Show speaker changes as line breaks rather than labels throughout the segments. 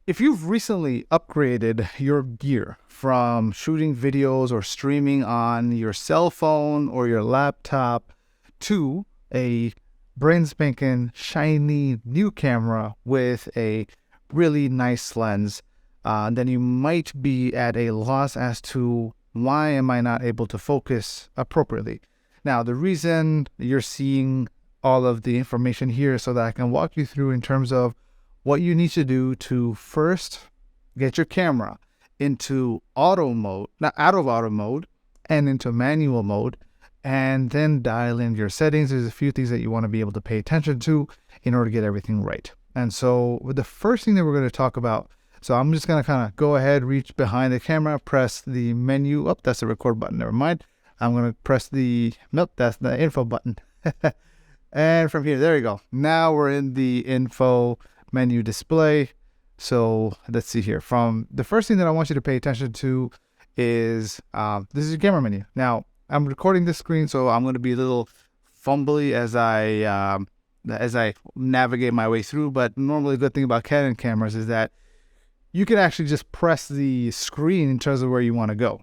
If you've recently upgraded your gear from shooting videos or streaming on your cell phone or your laptop to a brand spanking shiny new camera with a really nice lens, then you might be at a loss as to why am I not able to focus appropriately. Now, the reason you're seeing all of the information here is so that I can walk you through in terms of what you need to do to first get your camera into auto mode, not out of auto mode, and into manual mode, and then dial in your settings. There's a few things that you want to be able to pay attention to in order to get everything right. And so the first thing that we're going to talk about, so I'm just going to kind of go ahead, reach behind the camera, press the menu. Oh, that's the record button. Never mind. I'm going to press the, nope, that's the info button. And from here, there you go. Now we're in the info menu display. So let's see here. From the first thing that I want you to pay attention to is this is your camera menu. Now I'm recording this screen, so I'm going to be a little fumbly as I navigate my way through. But normally, the good thing about Canon cameras is that you can actually just press the screen in terms of where you want to go.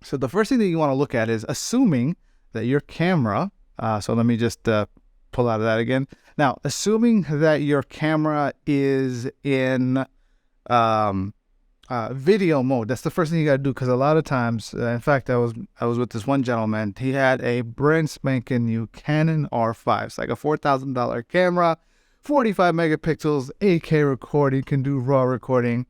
So the first thing that you want to look at is assuming that your camera. So let me just pull out of that again. Now, assuming that your camera is in video mode, that's the first thing you got to do, because a lot of times, in fact, I was with this one gentleman. He had a brand spanking new Canon R5. It's like a $4,000 camera, 45 megapixels, 8K recording, can do raw recording.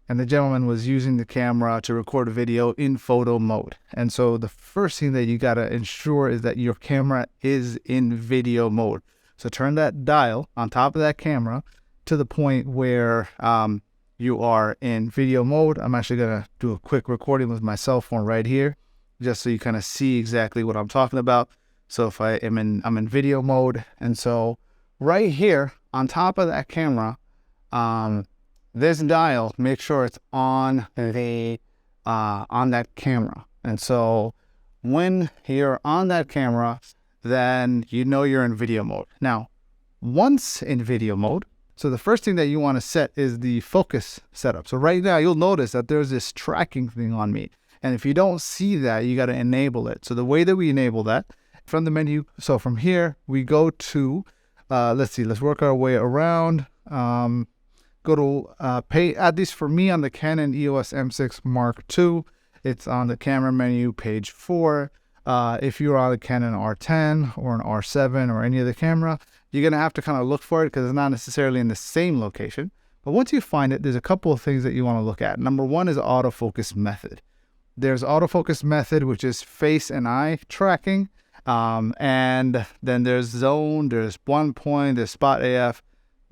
And the gentleman was using the camera to record a video in photo mode. And so the first thing that you got to ensure is that your camera is in video mode. So turn that dial on top of that camera to the point where you are in video mode. I'm actually going to do a quick recording with my cell phone right here, just so you kind of see exactly what I'm talking about. So if I'm in video mode. And so right here on top of that camera, this dial, make sure it's on the on that camera. And so when you're on that camera, then you know you're in video mode. Now, once in video mode, so the first thing that you want to set is the focus setup. So right now you'll notice that there's this tracking thing on me. And if you don't see that, you got to enable it. So the way that we enable that from the menu, so from here we go to, let's work our way around. Go to pay, at least for me on the Canon EOS M6 Mark II, it's on the camera menu, page 4. If you're on a Canon R10 or an R7 or any other camera, you're going to have to kind of look for it because it's not necessarily in the same location. But once you find it, there's a couple of things that you want to look at. Number one is autofocus method. There's autofocus method, which is face and eye tracking. And then there's zone, there's 1 point, there's spot AF.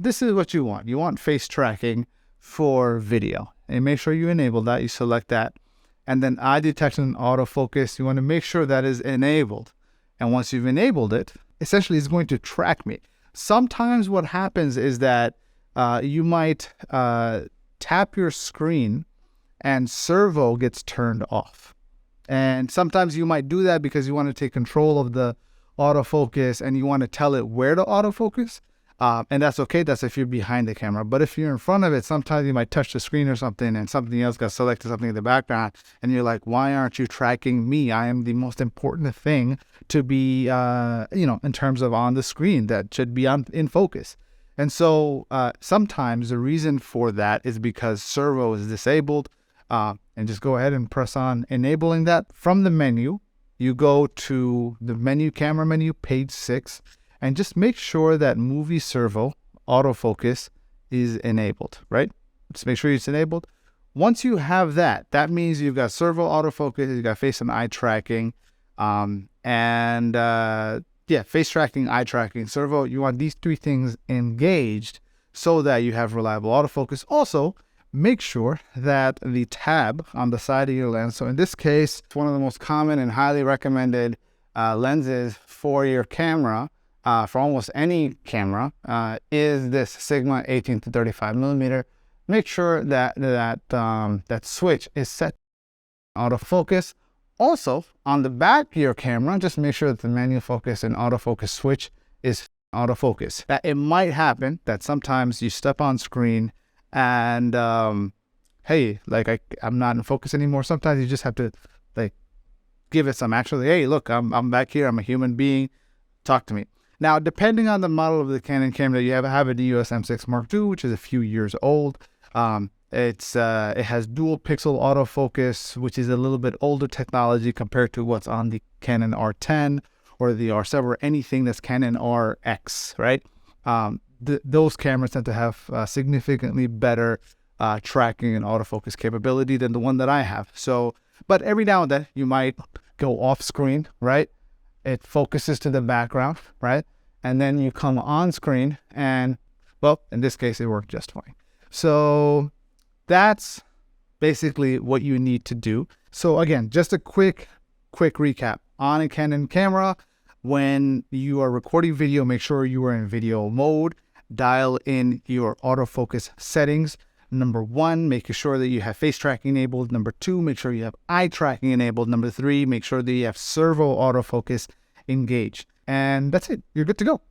This is what you want. You want face tracking for video. And make sure you enable that. You select that. And then eye detection and autofocus, you want to make sure that is enabled. And once you've enabled it, essentially it's going to track me. Sometimes what happens is that you might tap your screen and servo gets turned off. And sometimes you might do that because you want to take control of the autofocus and you want to tell it where to autofocus. And that's okay. That's if you're behind the camera. But if you're in front of it, sometimes you might touch the screen or something and something else got selected, something in the background. And you're like, why aren't you tracking me? I am the most important thing to be, in terms of on the screen that should be in focus. And so sometimes the reason for that is because servo is disabled. And just go ahead and press on enabling that. From the menu, you go to the menu, camera menu, page 6. And just make sure that movie servo autofocus is enabled, right? Just make sure it's enabled. Once you have that, that means you've got servo autofocus, you've got face and eye tracking, face tracking, eye tracking, servo. You want these three things engaged so that you have reliable autofocus. Also, make sure that the tab on the side of your lens, so in this case, it's one of the most common and highly recommended lenses for your camera, for almost any camera, is this Sigma 18 to 35 millimeter. Make sure that that switch is set autofocus. Also, on the back of your camera, just make sure that the manual focus and autofocus switch is autofocus. That it might happen that sometimes you step on screen And hey, like I'm not in focus anymore. Sometimes you just have to like give it some actually, hey, look, I'm back here. I'm a human being. Talk to me. Now, depending on the model of the Canon camera, you have a EOS M6 Mark II, which is a few years old. It has dual pixel autofocus, which is a little bit older technology compared to what's on the Canon R10 or the R7 or anything that's Canon RX, right? Those cameras tend to have significantly better tracking and autofocus capability than the one that I have. So, but every now and then you might go off screen, right? It focuses to the background, right? And then you come on screen and, well, in this case, it worked just fine. So that's basically what you need to do. So again, just a quick recap. On a Canon camera, when you are recording video, make sure you are in video mode. Dial in your autofocus settings. Number 1, make sure that you have face tracking enabled. Number 2, make sure you have eye tracking enabled. Number 3, make sure that you have servo autofocus engaged. And that's it. You're good to go.